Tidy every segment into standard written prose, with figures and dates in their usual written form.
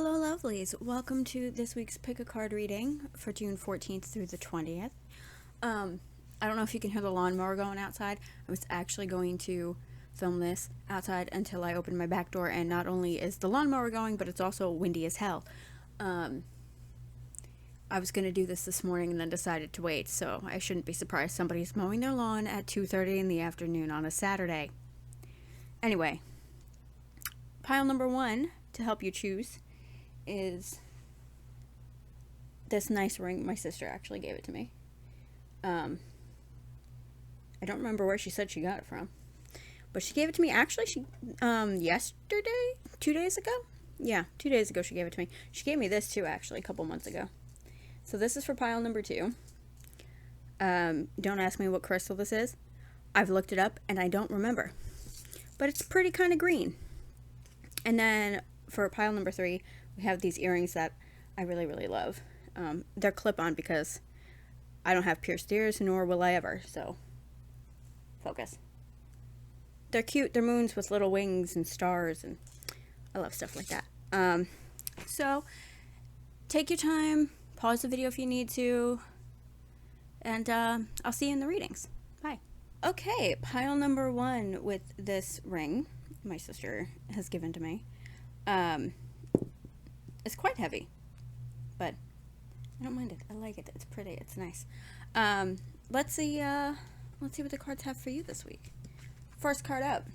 Hello, lovelies. Welcome to this week's Pick a Card reading for June 14th through the 20th. I don't know if you can hear the lawnmower going outside. I was actually going to film this outside until I opened my back door, and not only is the lawnmower going, but it's also windy as hell. I was going to do this morning and then decided to wait, so I shouldn't be surprised somebody's mowing their lawn at 2:30 in the afternoon on a Saturday. Anyway, pile number one to help you choose is this nice ring. My sister actually gave it to me. I don't remember where she said she got it from, but she gave it to me actually yesterday, 2 days ago. Yeah, 2 days ago she gave it to me. She gave me this too actually a couple months ago. So this is for pile number two. Don't ask me what crystal this is. I've looked it up and I don't remember, but it's pretty kind of green. And then for pile number three, we have these earrings that I really, really love. They're clip-on because I don't have pierced ears, nor will I ever, so focus. They're cute. They're moons with little wings and stars, and I love stuff like that. So take your time, pause the video if you need to, and I'll see you in the readings. Bye. Okay, pile number one with this ring my sister has given to me. It's quite heavy, but I don't mind it. I like it. It's pretty. It's nice. Let's see what the cards have for you this week. First card up.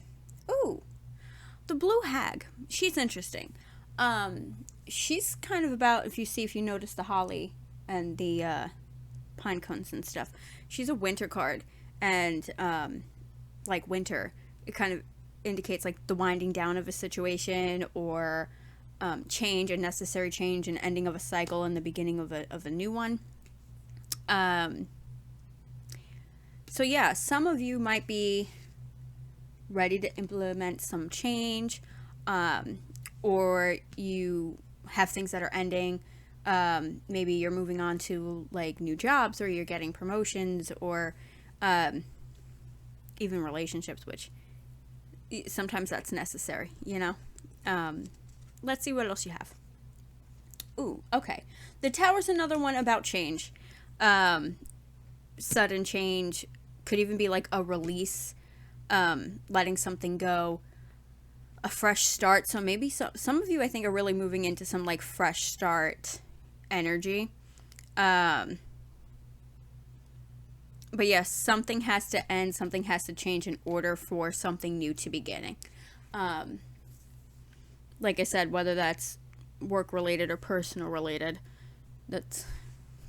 Ooh, the Blue Hag. She's interesting. She's kind of about, if you notice the holly and the pine cones and stuff. She's a winter card, and like winter, it kind of indicates like the winding down of a situation, or change, a necessary change, an ending of a cycle and the beginning of a new one. So yeah, some of you might be ready to implement some change, or you have things that are ending. Maybe you're moving on to like new jobs, or you're getting promotions, or even relationships, which sometimes that's necessary, you know. Let's see what else you have. Ooh, okay. The Tower's another one about change. Sudden change. Could even be like a release, letting something go, a fresh start. So maybe some of you, I think, are really moving into some like fresh start energy. But yes, something has to end, something has to change in order for something new to beginning. Like I said, whether that's work related or personal related, that's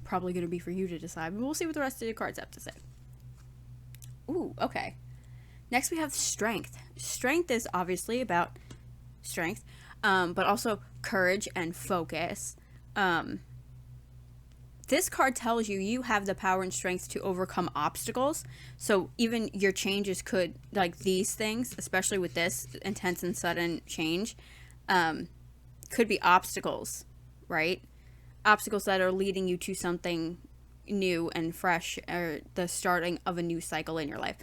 probably going to be for you to decide. But we'll see what the rest of the cards have to say. Ooh, okay. Next we have Strength. Strength is obviously about strength, but also courage and focus. This card tells you have the power and strength to overcome obstacles. So even your changes could, like these things, especially with this intense and sudden change, could be obstacles, right? Obstacles that are leading you to something new and fresh, or the starting of a new cycle in your life.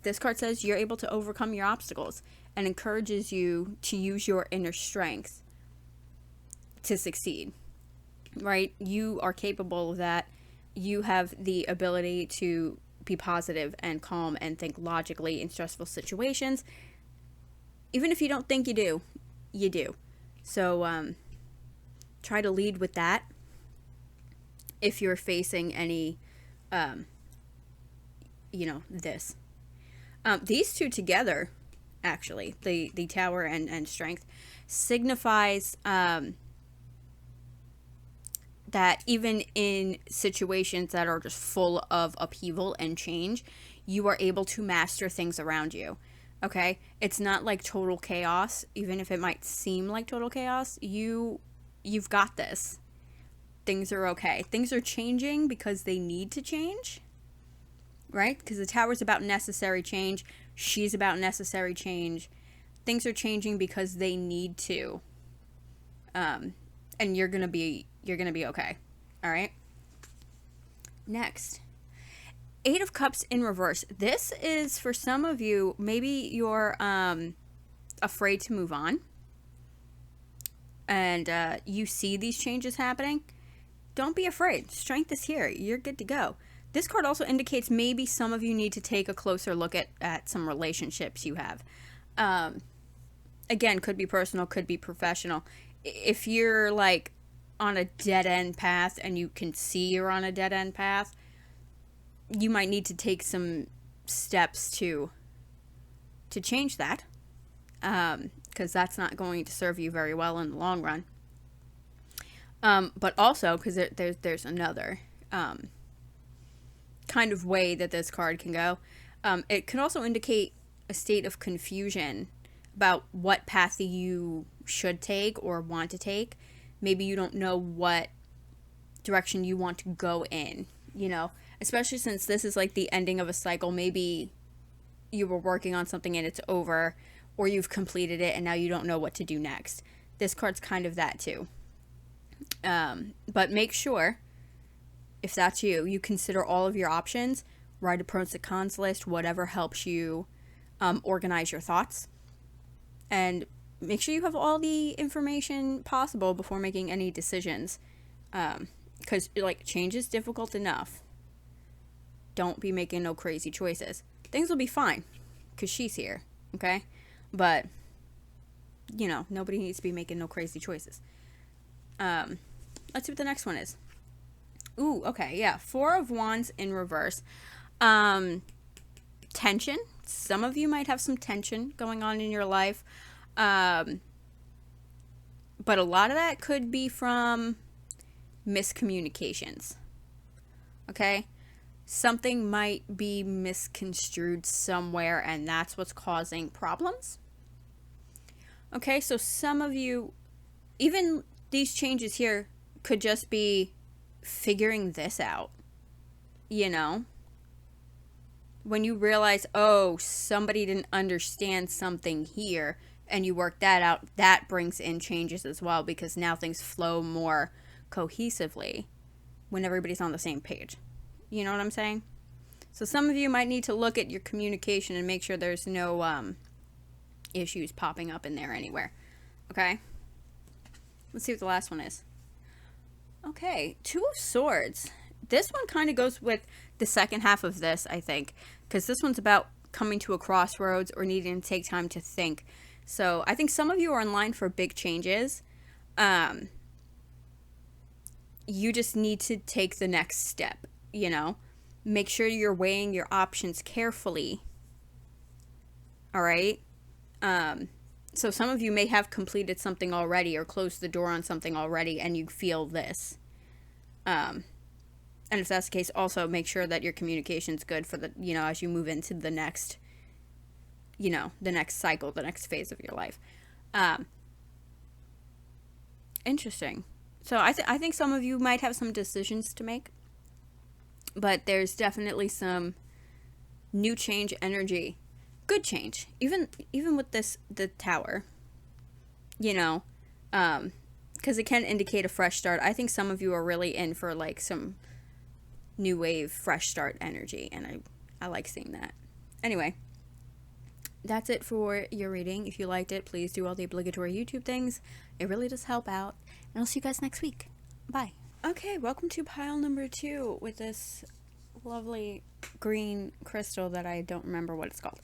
This card says you're able to overcome your obstacles and encourages you to use your inner strength to succeed, right? You are capable of that. You have the ability to be positive and calm and think logically in stressful situations. Even if you don't think you do, you do. So try to lead with that if you're facing any, this. These two together, actually, the Tower and Strength, signifies that even in situations that are just full of upheaval and change, you are able to master things around you. Okay? It's not like total chaos. Even if it might seem like total chaos, you've got this. Things are okay. Things are changing because they need to change, right? Because the Tower's about necessary change. She's about necessary change. Things are changing because they need to. And you're gonna be okay. All right? Next. 8 of Cups in reverse. This is for some of you, maybe you're afraid to move on. and you see these changes happening, don't be afraid. Strength is here. You're good to go. This card also indicates maybe some of you need to take a closer look at some relationships you have. Again, could be personal, could be professional. If you're like on a dead end path and you can see you're on a dead end path, you might need to take some steps to change that, because that's not going to serve you very well in the long run. But also, because there's another kind of way that this card can go. It can also indicate a state of confusion about what path you should take or want to take. Maybe you don't know what direction you want to go in, especially since this is like the ending of a cycle. Maybe you were working on something and it's over, or you've completed it and now you don't know what to do next. This card's kind of that too. But make sure, if that's you, you consider all of your options, write a pros and cons list, whatever helps you organize your thoughts, and make sure you have all the information possible before making any decisions, because change is difficult enough. Don't be making no crazy choices. Things will be fine because she's here, okay? But nobody needs to be making no crazy choices. Let's see what the next one is. Ooh, okay, yeah. 4 of Wands in reverse. Tension. Some of you might have some tension going on in your life. But a lot of that could be from miscommunications. Okay? Something might be misconstrued somewhere, and that's what's causing problems. Okay, so some of you, even these changes here, could just be figuring this out. When you realize, oh, somebody didn't understand something here, and you work that out, that brings in changes as well, because now things flow more cohesively when everybody's on the same page. You know what I'm saying? So some of you might need to look at your communication and make sure there's no issues popping up in there anywhere. Okay? Let's see what the last one is. Okay, 2 of Swords. This one kind of goes with the second half of this, I think, because this one's about coming to a crossroads or needing to take time to think. So I think some of you are in line for big changes. You just need to take the next step, Make sure you're weighing your options carefully. All right? So some of you may have completed something already or closed the door on something already, and you feel this. And if that's the case, also make sure that your communication's good for the, as you move into the next, the next cycle, the next phase of your life. Interesting. So I think some of you might have some decisions to make, but there's definitely some new change energy. Good change, even with the Tower, because it can indicate a fresh start. I think some of you are really in for like some new wave, fresh start energy, and I like seeing that. Anyway, that's it for your reading. If you liked it, please do all the obligatory YouTube things. It really does help out, and I'll see you guys next week. Bye. Okay, welcome to pile number 2 with this lovely green crystal that I don't remember what it's called.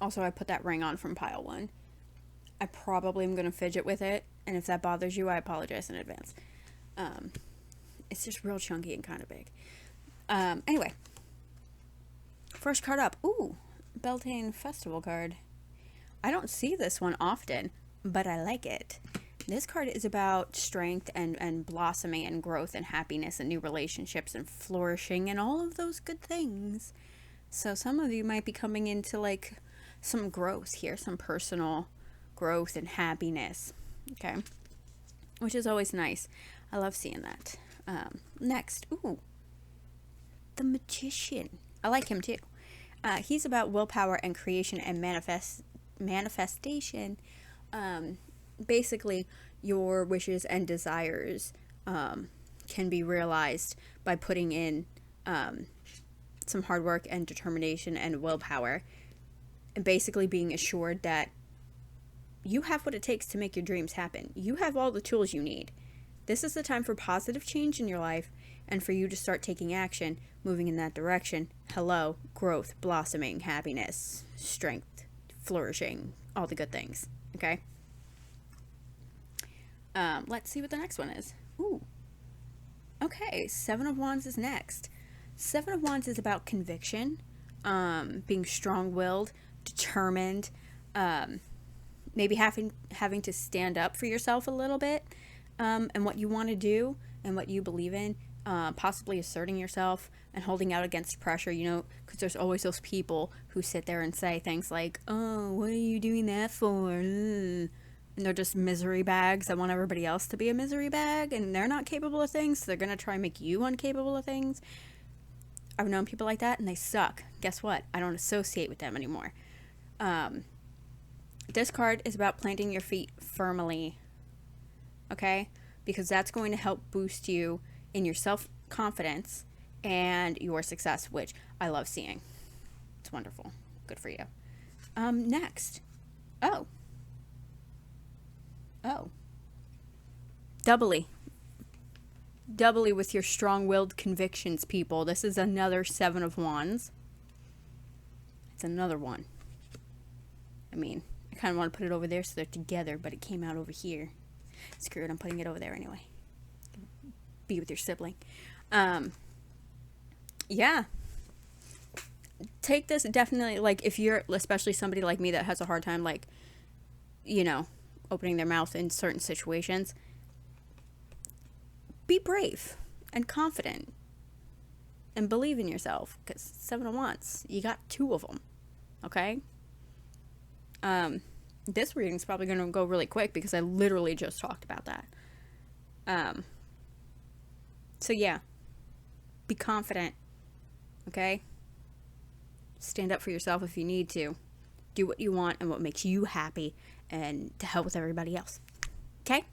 Also, I put that ring on from pile 1. I probably am going to fidget with it, and if that bothers you, I apologize in advance. It's just real chunky and kind of big. Anyway, first card up. Ooh, Beltane Festival card. I don't see this one often, but I like it. This card is about strength and blossoming and growth and happiness and new relationships and flourishing and all of those good things. So some of you might be coming into like some growth here, some personal growth and happiness. Okay. Which is always nice. I love seeing that. Next. Ooh. The Magician. I like him too. He's about willpower and creation and manifestation. Basically, your wishes and desires can be realized by putting in some hard work and determination and willpower, and basically being assured that you have what it takes to make your dreams happen. You have all the tools you need. This is the time for positive change in your life and for you to start taking action, moving in that direction. Hello, growth, blossoming, happiness, strength, flourishing, all the good things. Okay? Let's see what the next one is. Ooh. Okay, Seven of Wands is next. Seven of Wands is about conviction, being strong-willed, determined, maybe having to stand up for yourself a little bit, and what you want to do and what you believe in, possibly asserting yourself and holding out against pressure, because there's always those people who sit there and say things like, oh, what are you doing that for? Ugh. And they're just misery bags that want everybody else to be a misery bag, and they're not capable of things, so they're going to try and make you incapable of things. I've known people like that, and they suck. Guess what? I don't associate with them anymore. This card is about planting your feet firmly, okay? Because that's going to help boost you in your self-confidence and your success, which I love seeing. It's wonderful. Good for you. Next. Oh. Doubly with your strong-willed convictions, people. This is another Seven of Wands. It's another one. I mean, I kind of want to put it over there so they're together, but it came out over here. Screw it, I'm putting it over there anyway. Be with your sibling. Yeah. Take this definitely, like, if you're especially somebody like me that has a hard time, like, opening their mouth in certain situations. Be brave and confident and believe in yourself, because Seven of Wands, you got two of them, okay? This reading's probably going to go really quick because I literally just talked about that. So yeah, be confident, okay? Stand up for yourself if you need to. Do what you want and what makes you happy, and to hell with everybody else. Okay?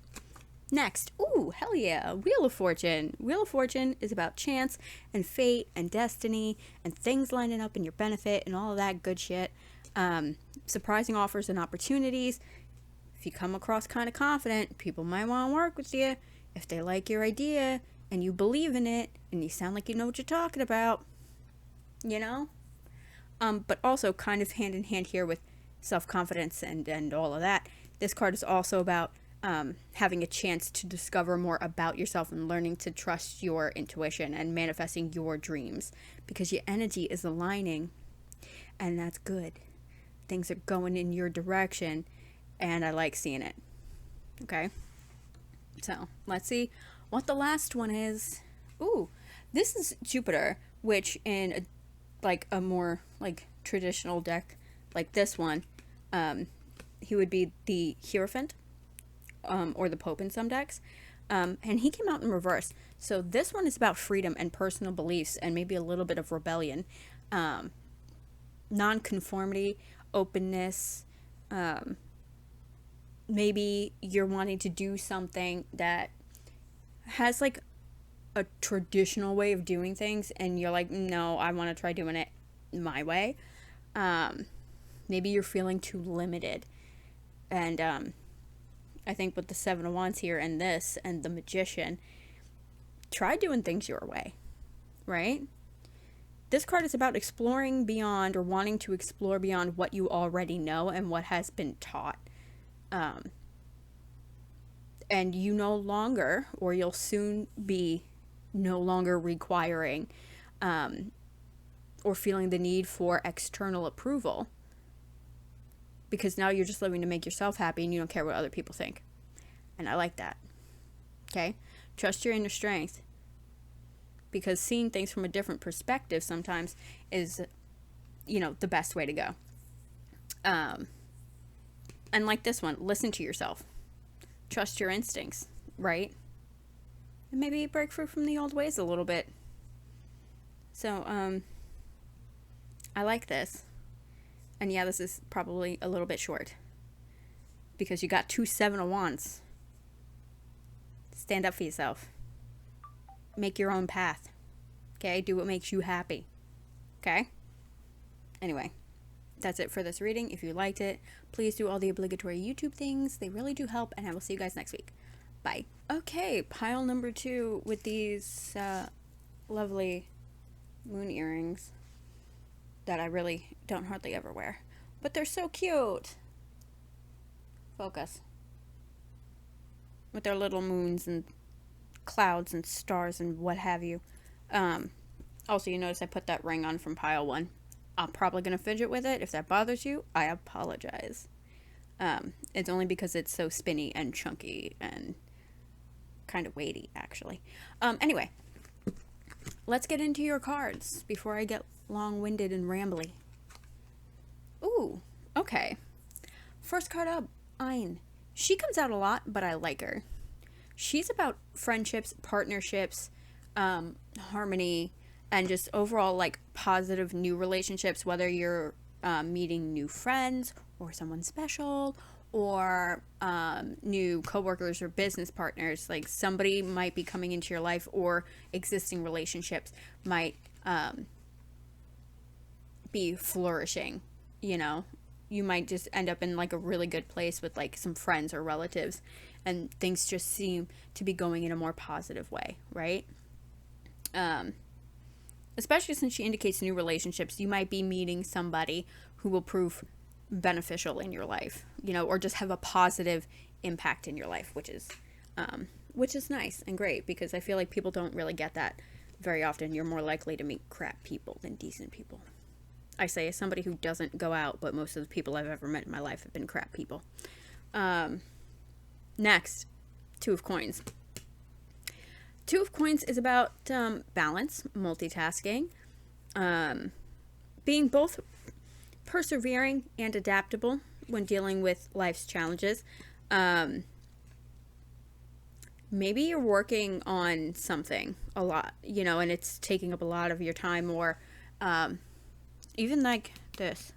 Next. Ooh, hell yeah. Wheel of Fortune. Wheel of Fortune is about chance and fate and destiny and things lining up in your benefit and all of that good shit. Surprising offers and opportunities. If you come across kind of confident, people might want to work with you. If they like your idea and you believe in it and you sound like you know what you're talking about, but also kind of hand in hand here with self-confidence and all of that. This card is also about having a chance to discover more about yourself and learning to trust your intuition and manifesting your dreams, because your energy is aligning, and that's good. Things are going in your direction, and I like seeing it. Okay? So, let's see what the last one is. Ooh, this is Jupiter, which in a more traditional deck like this one, he would be the Hierophant, or the Pope in some decks, and he came out in reverse. So this one is about freedom and personal beliefs and maybe a little bit of rebellion, non-conformity, openness. Maybe you're wanting to do something that has a traditional way of doing things, and you're like, no, I want to try doing it my way. Maybe you're feeling too limited, and I think with the Seven of Wands here and this and the Magician, try doing things your way, right? This card is about exploring beyond, or wanting to explore beyond what you already know and what has been taught. And you no longer, or you'll soon be no longer requiring or feeling the need for external approval, because now you're just living to make yourself happy and you don't care what other people think. And I like that. Okay? Trust your inner strength, because seeing things from a different perspective sometimes is, the best way to go. And like this one, listen to yourself. Trust your instincts, right? And maybe break free from the old ways a little bit. So, I like this. And yeah, this is probably a little bit short, because you got two Seven of Wands. Stand up for yourself. Make your own path. Okay? Do what makes you happy. Okay? Anyway, that's it for this reading. If you liked it, please do all the obligatory YouTube things. They really do help, and I will see you guys next week. Bye. Okay, pile number 2 with these lovely moon earrings that I really don't hardly ever wear. But they're so cute. Focus. With their little moons and clouds and stars and what have you. Also, you notice I put that ring on from pile 1. I'm probably going to fidget with it. If that bothers you, I apologize. It's only because it's so spinny and chunky and kind of weighty, actually. Anyway, let's get into your cards before I get long-winded and rambly. Ooh, okay. First card up, Ein. She comes out a lot, but I like her. She's about friendships, partnerships, harmony, and just overall like positive new relationships, whether you're meeting new friends or someone special or new coworkers or business partners. Like somebody might be coming into your life, or existing relationships might be flourishing. You know, you might just end up in like a really good place with like some friends or relatives, and things just seem to be going in a more positive way, right? Especially since she indicates new relationships, you might be meeting somebody who will prove beneficial in your life, you know, or just have a positive impact in your life, which is nice and great, because I feel like people don't really get that very often. You're more likely to meet crap people than decent people. I say as somebody who doesn't go out, but most of the people I've ever met in my life have been crap people. Next, Two of Coins. Two of Coins is about balance, multitasking, being both persevering and adaptable when dealing with life's challenges. Maybe you're working on something a lot, you know, and it's taking up a lot of your time, or even like this,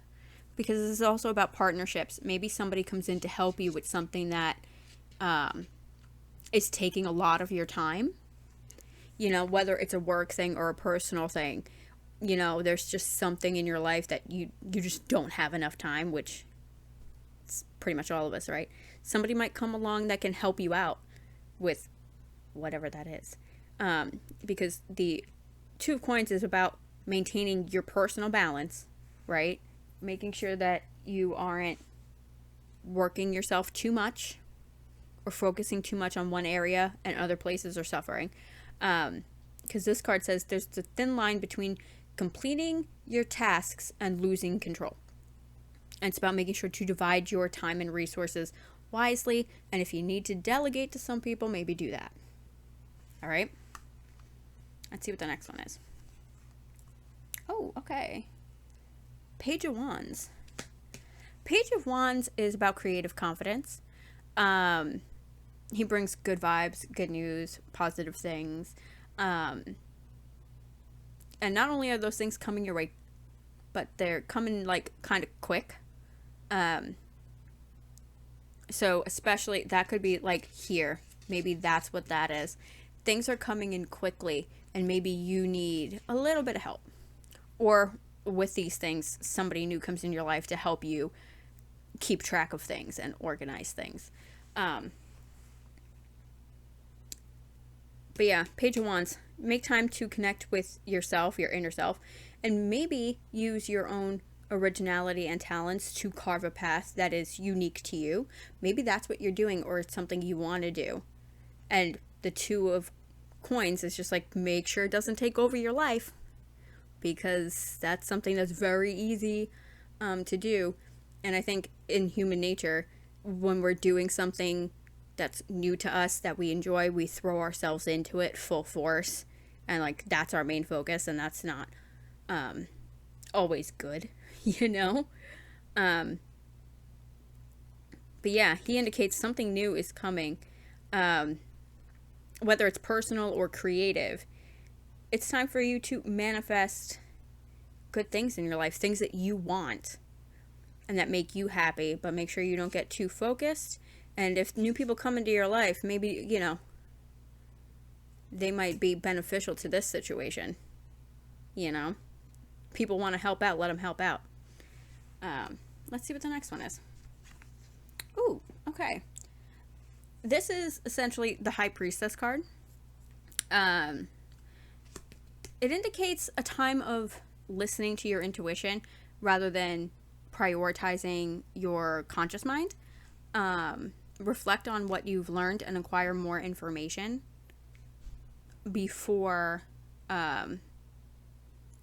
because this is also about partnerships. Maybe somebody comes in to help you with something that is taking a lot of your time. You know, whether it's a work thing or a personal thing, you know, there's just something in your life that you just don't have enough time, which it's pretty much all of us, right? Somebody might come along that can help you out with whatever that is. Because the Two of Coins is about maintaining your personal balance, right? Making sure that you aren't working yourself too much or focusing too much on one area and other places are suffering. Because this card says there's a thin line between completing your tasks and losing control. And it's about making sure to divide your time and resources wisely. And if you need to delegate to some people, maybe do that. All right. Let's see what the next one is. Oh, okay. Page of Wands. Page of Wands is about creative confidence. He brings good vibes, good news, positive things. And not only are those things coming your way, but they're coming like kind of quick. So especially that could be like here. Maybe that's what that is. Things are coming in quickly, and maybe you need a little bit of help. Or with these things, somebody new comes in your life to help you keep track of things and organize things. But yeah, Page of Wands. Make time to connect with yourself, your inner self, and maybe use your own originality and talents to carve a path that is unique to you. Maybe that's what you're doing, or it's something you want to do. And the Two of Coins is just like, make sure it doesn't take over your life, because that's something that's very easy to do. And I think in human nature, when we're doing something that's new to us, that we enjoy, we throw ourselves into it full force, and like that's our main focus, and that's not always good, you know. But yeah, he indicates something new is coming, whether it's personal or creative. It's time for you to manifest good things in your life, things that you want and that make you happy, but make sure you don't get too focused. And if new people come into your life, maybe, you know, they might be beneficial to this situation. You know, people want to help out, let them help out. Let's see what the next one is. Ooh, okay. This is essentially the High Priestess card. It indicates a time of listening to your intuition rather than prioritizing your conscious mind. Reflect on what you've learned and acquire more information before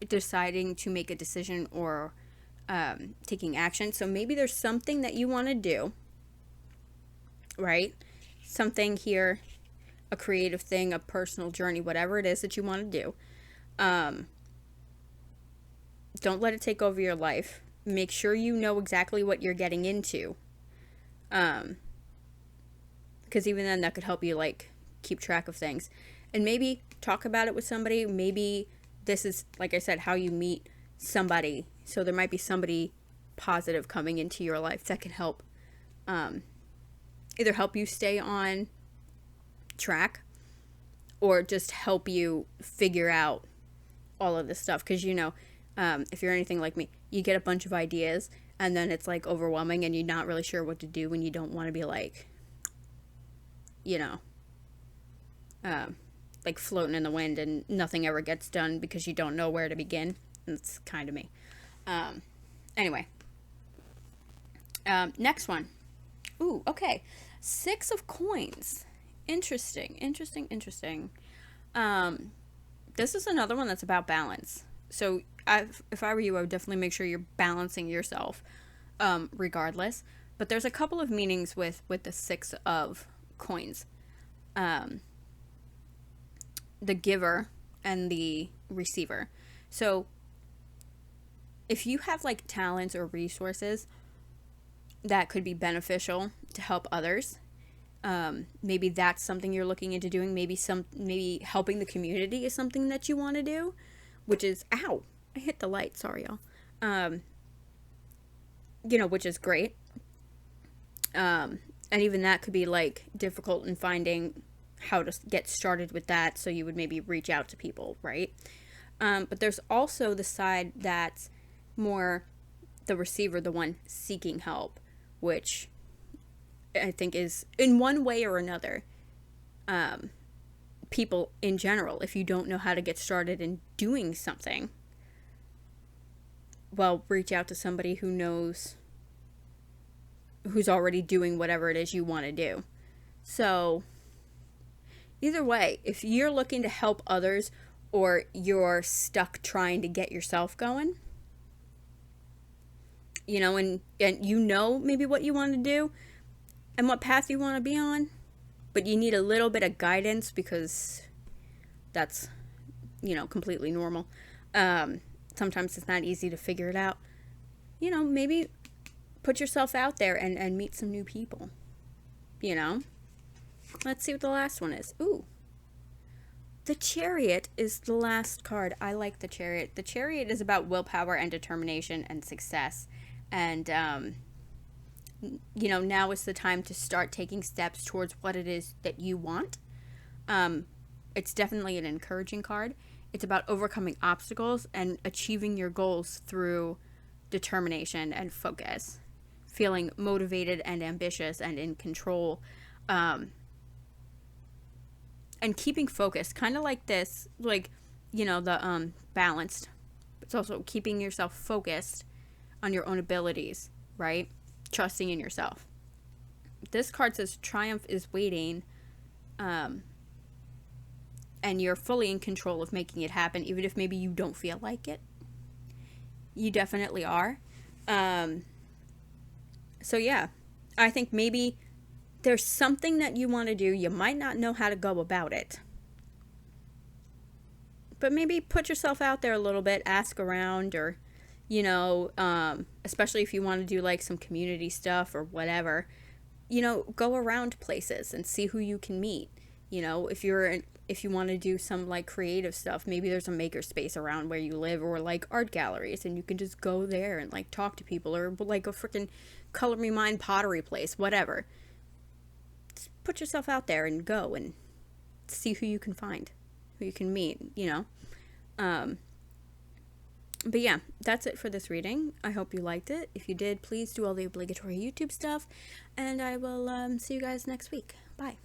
deciding to make a decision or taking action. So maybe there's something that you want to do, right? Something here, a creative thing, a personal journey, whatever it is that you want to do. Don't let it take over your life. Make sure you know exactly what you're getting into. Because even then that could help you like keep track of things. And maybe talk about it with somebody. Maybe this is, like I said, how you meet somebody. So there might be somebody positive coming into your life that can help either help you stay on track or just help you figure out all of this stuff. Because, you know, if you're anything like me, you get a bunch of ideas and then it's like overwhelming and you're not really sure what to do when you don't want to be like, you know, like floating in the wind and nothing ever gets done because you don't know where to begin. That's kind of me. Anyway. Next one. Ooh, okay. 6 of coins. Interesting. This is another one that's about balance. So if I were you, I would definitely make sure you're balancing yourself, regardless. But there's a couple of meanings with the 6 of coins. The giver and the receiver. So if you have like talents or resources that could be beneficial to help others, maybe that's something you're looking into doing. Maybe helping the community is something that you want to do, which is, ow, I hit the light, sorry y'all. You know, which is great. And even that could be like difficult in finding how to get started with that, so you would maybe reach out to people, right? But there's also the side that's more the receiver, the one seeking help, which I think is, in one way or another, people in general, if you don't know how to get started in doing something, well, reach out to somebody who knows, who's already doing whatever it is you want to do. So either way, if you're looking to help others or you're stuck trying to get yourself going, you know, and you know maybe what you want to do and what path you want to be on, but you need a little bit of guidance because that's, you know, completely normal. Sometimes it's not easy to figure it out. You know, maybe put yourself out there and meet some new people, you know? Let's see what the last one is. Ooh. The Chariot is the last card. I like the Chariot. The Chariot is about willpower and determination and success. And, you know, now is the time to start taking steps towards what it is that you want. It's definitely an encouraging card. It's about overcoming obstacles and achieving your goals through determination and focus. Feeling motivated and ambitious and in control. And keeping focused, kind of like this, like, you know, the balanced. It's also keeping yourself focused on your own abilities, right? Trusting in yourself. This card says triumph is waiting, and you're fully in control of making it happen, even if maybe you don't feel like it. You definitely are. So yeah, I think maybe there's something that you want to do. You might not know how to go about it. But maybe put yourself out there a little bit, ask around, or, you know, especially if you want to do like some community stuff or whatever, you know, go around places and see who you can meet. You know, if you want to do some like creative stuff, maybe there's a maker space around where you live or like art galleries, and you can just go there and like talk to people, or like a freaking Color Me Mine pottery place, whatever. Put yourself out there and go and see who you can find, who you can meet, you know. But yeah, that's it for this reading. I hope you liked it. If you did, please do all the obligatory YouTube stuff, and I will see you guys next week. Bye.